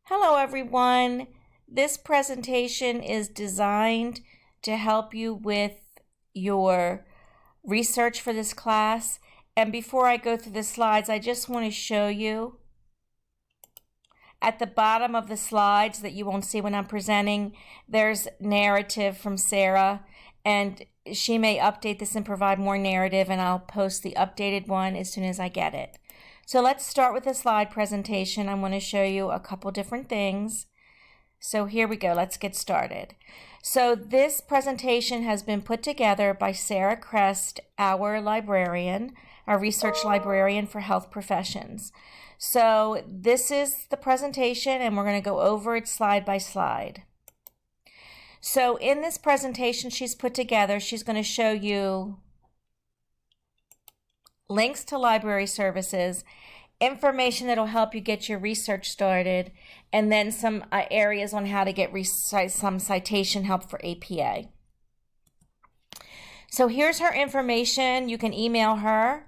Hello everyone. This presentation is designed to help you with your research for this class. And before I go through the slides, I just want to show you at the bottom of the slides that you won't see when I'm presenting, there's narrative from Sarah, and she may update this and provide more narrative, and I'll post the updated one as soon as I get it. So let's start with the slide presentation. I want to show you a couple different things. So here we go. Let's get started. So this presentation has been put together by Sarah Crest, our librarian, our research librarian for health professions. So this is the presentation, and we're going to go over it slide by slide. So in this presentation she's put together, she's going to show you links to library services, information that will help you get your research started, and then some areas on how to get some citation help for APA. So here's her information. You can email her.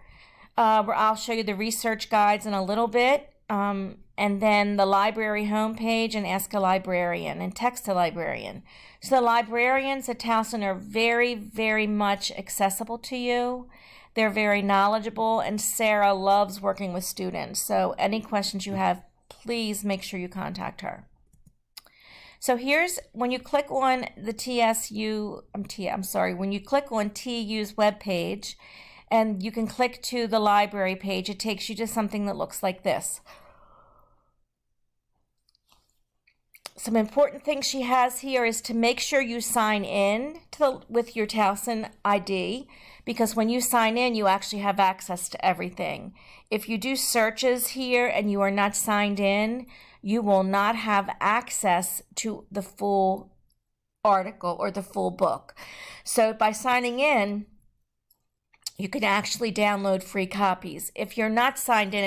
Where I'll show you the research guides in a little bit, and then the library homepage and Ask a Librarian and Text a Librarian. So the librarians at Towson are very, very much accessible to you. They're very knowledgeable, and Sarah loves working with students. So any questions you have, please make sure you contact her. So here's, when you click on the when you click on TU's webpage, and you can click to the library page, it takes you to something that looks like this. Some important things she has here is to make sure you sign in with your Towson ID, because when you sign in, you actually have access to everything. If you do searches here and you are not signed in, you will not have access to the full article or the full book. So by signing in, you can actually download free copies. If you're not signed in,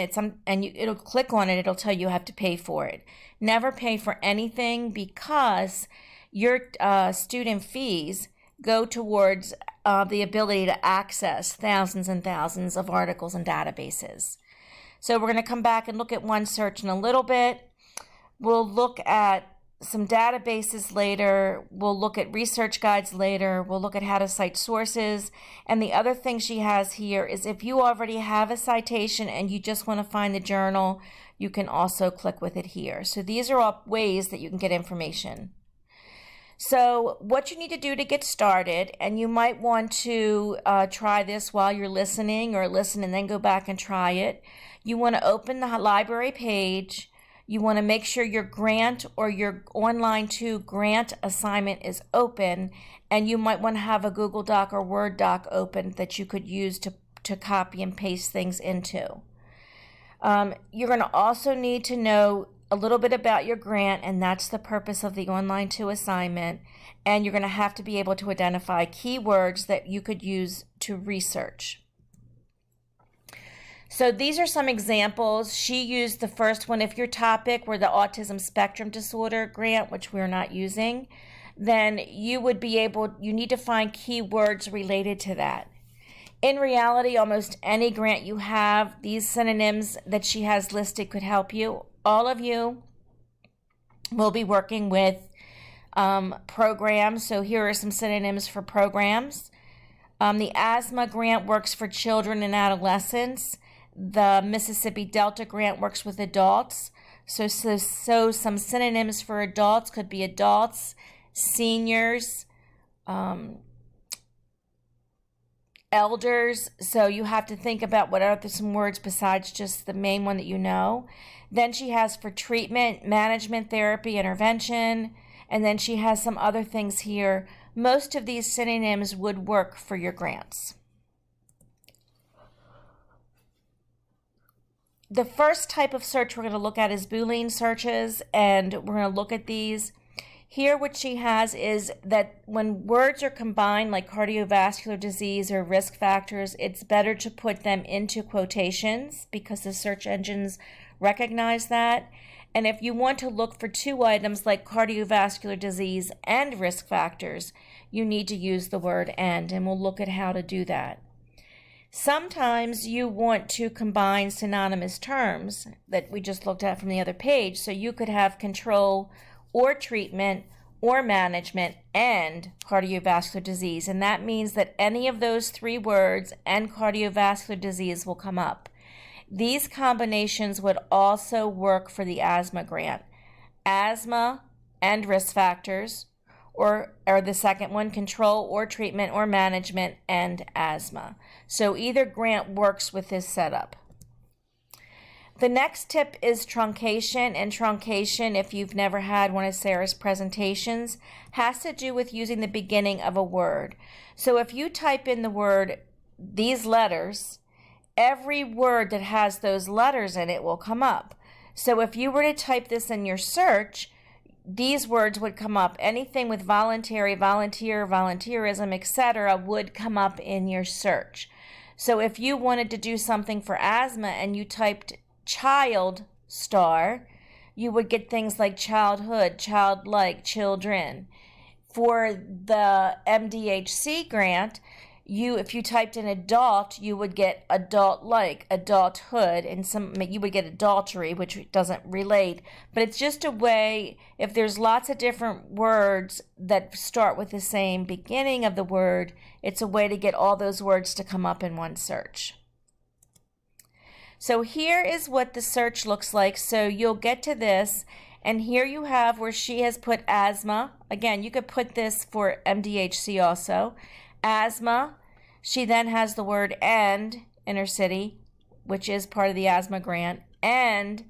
it'll click on it, it'll tell you have to pay for it. Never pay for anything, because your student fees go towards the ability to access thousands and thousands of articles and databases. So we're going to come back and look at one search in a little bit. We'll look at some databases later. We'll look at research guides later. We'll look at how to cite sources. And the other thing she has here is if you already have a citation and you just want to find the journal, you can also click with it here. So these are all ways that you can get information. So what you need to do to get started, and you might want to try this while you're listening, or listen and then go back and try it. You want to open the library page. You want to make sure your grant or your online 2 grant assignment is open, and you might want to have a Google Doc or Word doc open that you could use to copy and paste things into. You're going to also need to know a little bit about your grant, and that's the purpose of the online 2 assignment, and you're going to have to be able to identify keywords that you could use to research. So these are some examples. She used the first one. If your topic were the autism spectrum disorder grant, which we're not using, then you need to find keywords related to that. In reality, almost any grant you have, these synonyms that she has listed could help you. All of you will be working with programs. So here are some synonyms for programs. The asthma grant works for children and adolescents. The Mississippi Delta grant works with adults. So some synonyms for adults could be adults, seniors, elders. So you have to think about what are some words besides just the main one that you know. Then she has for treatment, management, therapy, intervention, and then she has some other things here. Most of these synonyms would work for your grants. The first type of search we're going to look at is Boolean searches, and we're going to look at these. Here what she has is that when words are combined, like cardiovascular disease or risk factors, it's better to put them into quotations because the search engines recognize that. And if you want to look for 2 items like cardiovascular disease and risk factors, you need to use the word and we'll look at how to do that. Sometimes you want to combine synonymous terms that we just looked at from the other page. So you could have control or treatment or management and cardiovascular disease. And that means that any of those three words and cardiovascular disease will come up. These combinations would also work for the asthma grant. Asthma and risk factors, or the second one, control or treatment or management and asthma. So either grant works with this setup. The next tip is truncation, and truncation, if you've never had one of Sarah's presentations, has to do with using the beginning of a word. So if you type in the word, these letters, every word that has those letters in it will come up. So if you were to type this in your search, these words would come up. Anything with voluntary, volunteer, volunteerism, etc. would come up in your search. So if you wanted to do something for asthma and you typed child star, you would get things like childhood, childlike, children. For the MDHC grant, if you typed in adult, you would get adult-like, adulthood, and you would get adultery, which doesn't relate. But it's just a way, if there's lots of different words that start with the same beginning of the word, it's a way to get all those words to come up in one search. So here is what the search looks like. So you'll get to this, and here you have where she has put asthma. Again, you could put this for MDHC also. Asthma. She then has the word and inner city, which is part of the asthma grant, and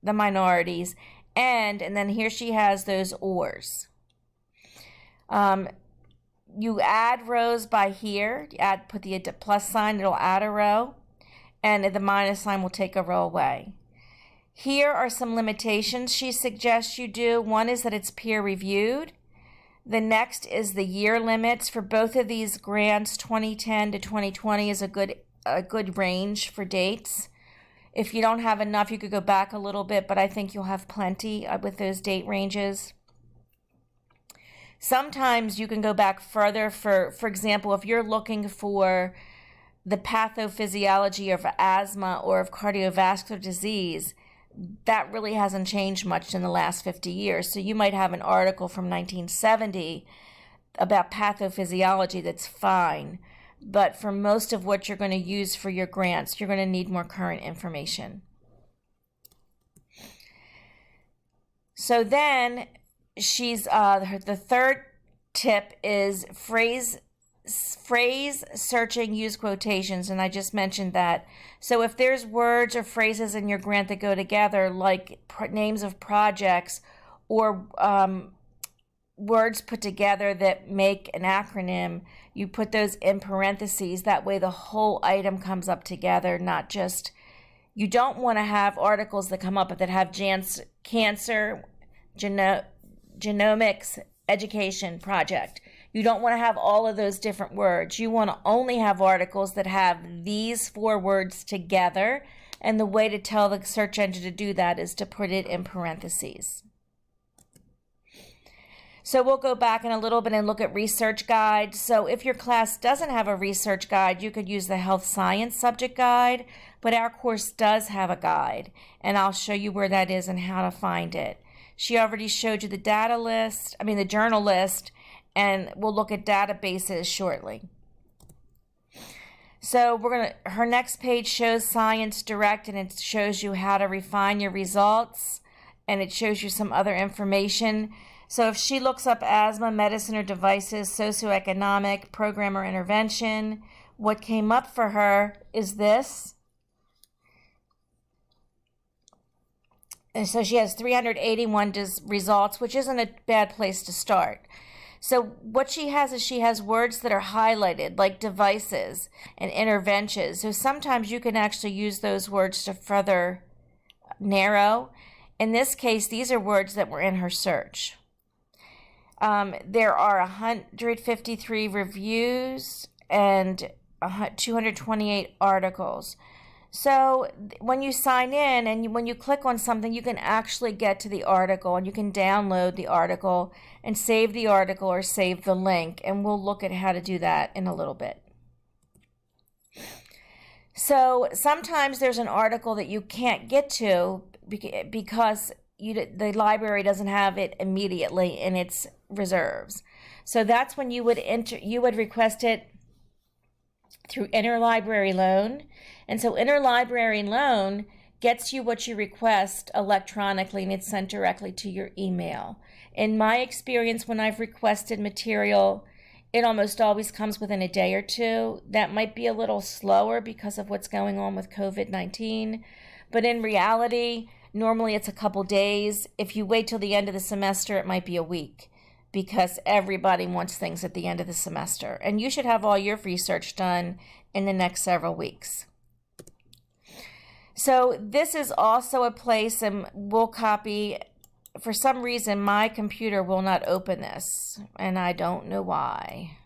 the minorities, and then here she has those ors. You add rows by here. Put the plus sign, it'll add a row, and the minus sign will take a row away. Here are some limitations she suggests you do. One is that it's peer reviewed. The next is the year limits. For both of these grants, 2010 to 2020 is a good range for dates. If you don't have enough, you could go back a little bit, but I think you'll have plenty with those date ranges. Sometimes you can go back further. For example, if you're looking for the pathophysiology of asthma or of cardiovascular disease, that really hasn't changed much in the last 50 years. So you might have an article from 1970 about pathophysiology that's fine. But for most of what you're going to use for your grants, you're going to need more current information. So then the third tip is phrase searching, use quotations, and I just mentioned that. So if there's words or phrases in your grant that go together, like names of projects or words put together that make an acronym, you put those in parentheses. That way the whole item comes up together, not just, you don't want to have articles that come up that have cancer, genomics, education project. You don't want to have all of those different words. You want to only have articles that have these four words together, and the way to tell the search engine to do that is to put it in parentheses. So we'll go back in a little bit and look at research guides. So if your class doesn't have a research guide, you could use the health science subject guide, but our course does have a guide, and I'll show you where that is and how to find it. She already showed you the the journal list, and we'll look at databases shortly. So her next page shows Science Direct, and it shows you how to refine your results, and it shows you some other information. So if she looks up asthma, medicine or devices, socioeconomic, program or intervention, what came up for her is this. And so she has 381 results, which isn't a bad place to start. So what she has is she has words that are highlighted, like devices and interventions. So sometimes you can actually use those words to further narrow. In this case, these are words that were in her search. There are 153 reviews and 228 articles. So when you sign in and when you click on something, you can actually get to the article, and you can download the article and save the article or save the link. And we'll look at how to do that in a little bit. So sometimes there's an article that you can't get to because the library doesn't have it immediately in its reserves. So that's when you would request it through interlibrary loan. And so interlibrary loan gets you what you request electronically, and it's sent directly to your email. In my experience, when I've requested material, it almost always comes within a day or two. That might be a little slower because of what's going on with COVID-19, but in reality, normally it's a couple days. If you wait till the end of the semester, it might be a week, because everybody wants things at the end of the semester. And you should have all your research done in the next several weeks. So this is also a place, and we'll copy. For some reason, my computer will not open this, and I don't know why.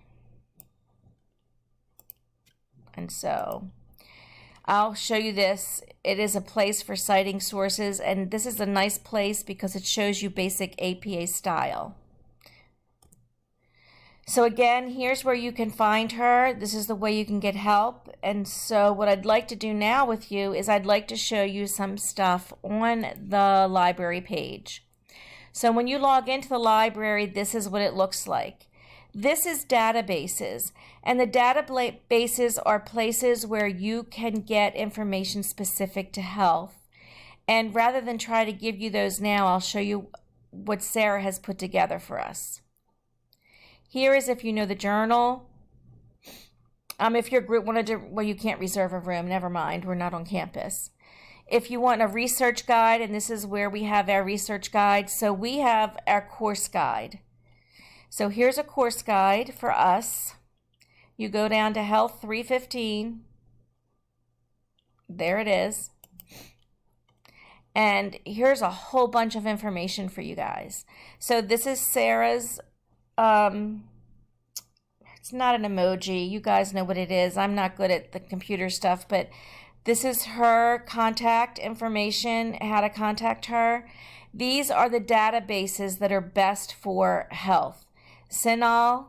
And so I'll show you this. It is a place for citing sources, and this is a nice place because it shows you basic APA style. So again, here's where you can find her. This is the way you can get help. And so what I'd like to do now with you is I'd like to show you some stuff on the library page. So when you log into the library, this is what it looks like. This is databases, and the databases are places where you can get information specific to health. And rather than try to give you those now, I'll show you what Sarah has put together for us. Here is if you know the journal. If your group wanted to, well, you can't reserve a room, never mind, we're not on campus. If you want a research guide, and this is where we have our research guide, so we have our course guide. So here's a course guide for us. You go down to Health 315. There it is. And here's a whole bunch of information for you guys. So this is Sarah's, it's not an emoji. You guys know what it is. I'm not good at the computer stuff, but this is her contact information, how to contact her. These are the databases that are best for health. CINAHL,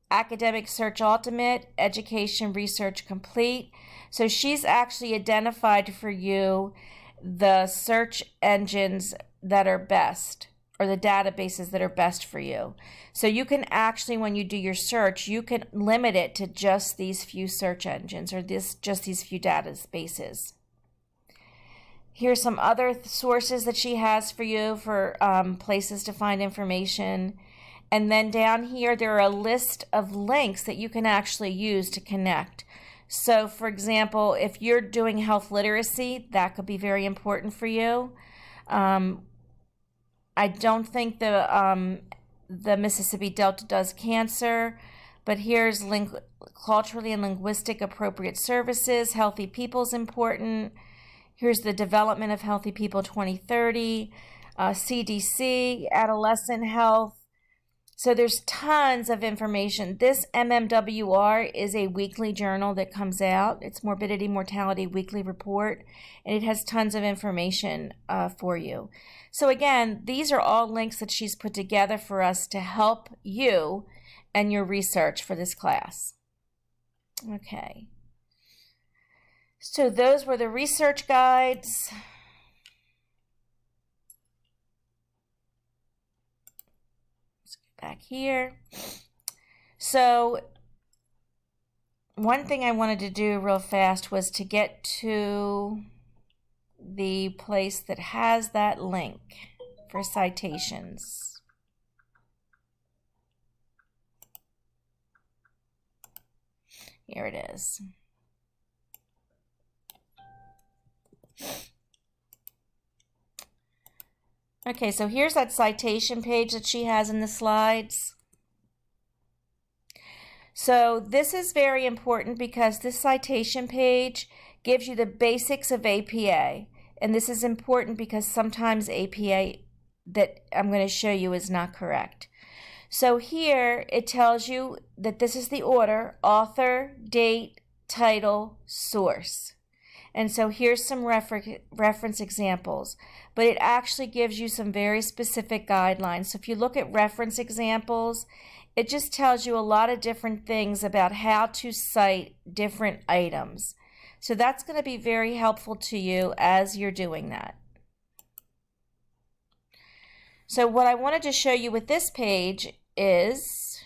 Academic Search Ultimate, Education Research Complete. So she's actually identified for you the search engines that are best, or the databases that are best for you. So you can actually, when you do your search, you can limit it to just these few search engines, or just these few databases. Here's some other sources that she has for you for places to find information. And then down here, there are a list of links that you can actually use to connect. So for example, if you're doing health literacy, that could be very important for you. I don't think the Mississippi Delta does cancer, but here's culturally and linguistic appropriate services. Healthy People's important. Here's the Development of Healthy People 2030, CDC, adolescent health. So there's tons of information. This MMWR is a weekly journal that comes out. It's Morbidity Mortality Weekly Report, and it has tons of information for you. So again, these are all links that she's put together for us to help you and your research for this class. Okay. So those were the research guides. Let's get back here. So one thing I wanted to do real fast was to get to the place that has that link for citations. Here it is. Okay, so here's that citation page that she has in the slides. So this is very important because this citation page gives you the basics of APA. And this is important because sometimes APA that I'm going to show you is not correct. So here it tells you that this is the order: author, date, title, source. And so here's some reference examples, but it actually gives you some very specific guidelines. So if you look at reference examples, it just tells you a lot of different things about how to cite different items. So that's going to be very helpful to you as you're doing that. So what I wanted to show you with this page is,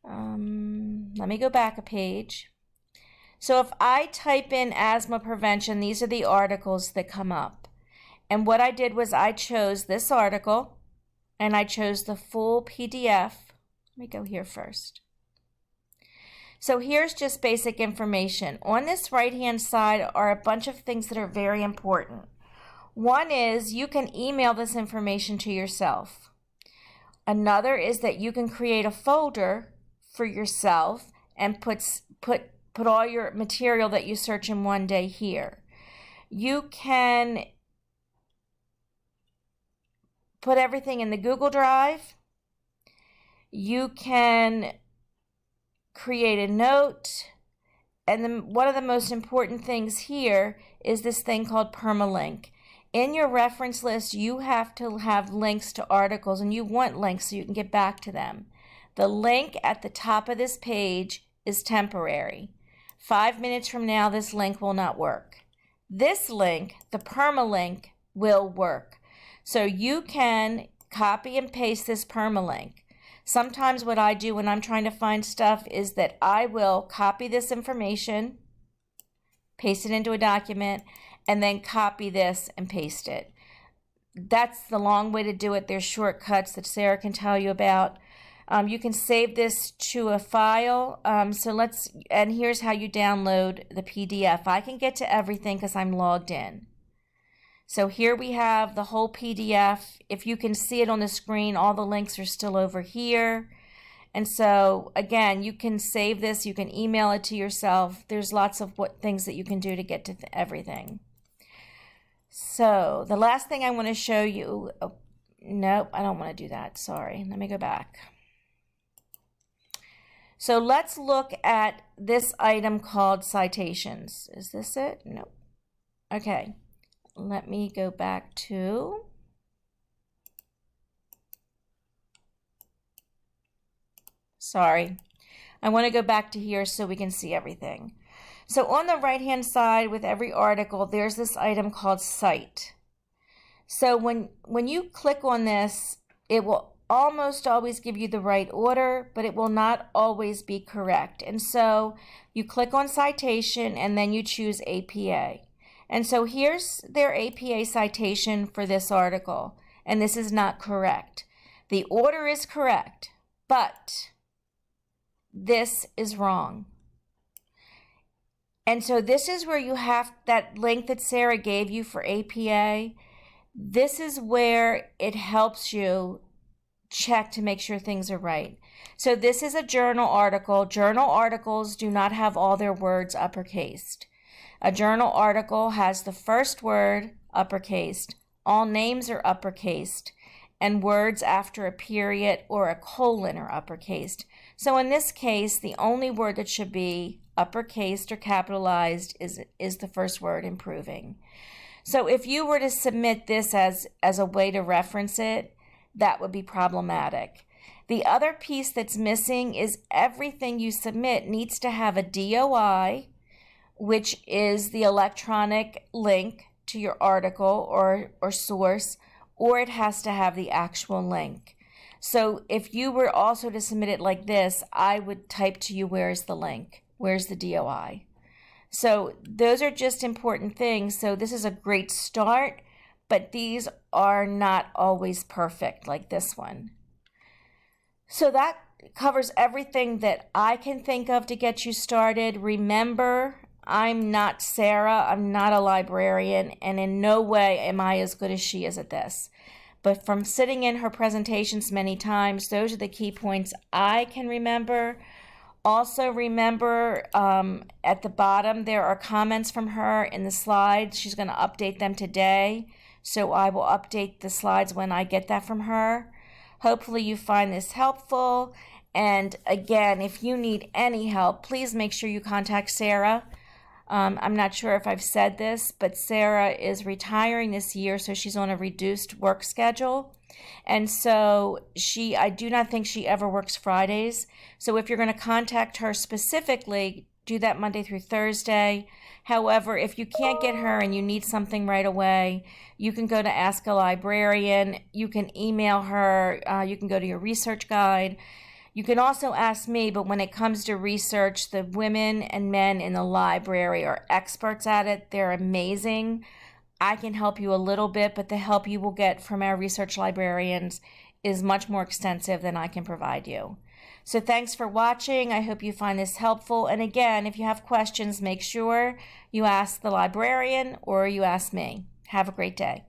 let me go back a page. So if I type in asthma prevention, these are the articles that come up. And what I did was I chose this article and I chose the full PDF. Let me go here first. So here's just basic information. On this right-hand side are a bunch of things that are very important. One is you can email this information to yourself. Another is that you can create a folder for yourself and put all your material that you search in one day here. You can put everything in the Google Drive. You can create a note. And then one of the most important things here is this thing called permalink. In your reference list, you have to have links to articles, and you want links so you can get back to them. The link at the top of this page is temporary. 5 minutes from now, this link will not work. This link, the permalink, will work. So you can copy and paste this permalink. Sometimes what I do when I'm trying to find stuff is that I will copy this information, paste it into a document, and then copy this and paste it. That's the long way to do it. There's shortcuts that Sarah can tell you about. You can save this to a file. And here's how you download the PDF. I can get to everything because I'm logged in. So here we have the whole PDF. If you can see it on the screen, all the links are still over here. And so again, you can save this, you can email it to yourself. There's lots of things that you can do to get to everything. So the last thing I want to show you, nope, I don't want to do that, sorry. Let me go back. So let's look at this item called citations. Is this it? No. Okay. Let me go back to, sorry, I want to go back to here so we can see everything. So on the right-hand side with every article, there's this item called cite. So when you click on this, it will almost always give you the right order, but it will not always be correct. And so you click on citation and then you choose APA. And so here's their APA citation for this article, and this is not correct. The order is correct, but this is wrong. And so this is where you have that link that Sarah gave you for APA. This is where it helps you check to make sure things are right. So this is a journal article. Journal articles do not have all their words uppercased. A journal article has the first word uppercased, all names are uppercased, and words after a period or a colon are uppercased. So in this case, the only word that should be uppercased or capitalized is the first word, improving. So if you were to submit this as a way to reference it, that would be problematic. The other piece that's missing is everything you submit needs to have a DOI, which is the electronic link to your article or source, or it has to have the actual link. So if you were also to submit it like this, I would type to you, where's the link? Where's the DOI? So those are just important things. So this is a great start, but these are not always perfect like this one. So that covers everything that I can think of to get you started. Remember, I'm not Sarah, I'm not a librarian, and in no way am I as good as she is at this. But from sitting in her presentations many times, those are the key points I can remember. Also remember, at the bottom, there are comments from her in the slides. She's going to update them today, so I will update the slides when I get that from her. Hopefully you find this helpful. And again, if you need any help, please make sure you contact Sarah. I'm not sure if I've said this, but Sarah is retiring this year, so she's on a reduced work schedule. And so I do not think she ever works Fridays. So if you're going to contact her specifically, do that Monday through Thursday. However, if you can't get her and you need something right away, you can go to Ask a Librarian. You can email her. You can go to your research guide. You can also ask me, but when it comes to research, the women and men in the library are experts at it. They're amazing. I can help you a little bit, but the help you will get from our research librarians is much more extensive than I can provide you. So thanks for watching. I hope you find this helpful. And again, if you have questions, make sure you ask the librarian or you ask me. Have a great day.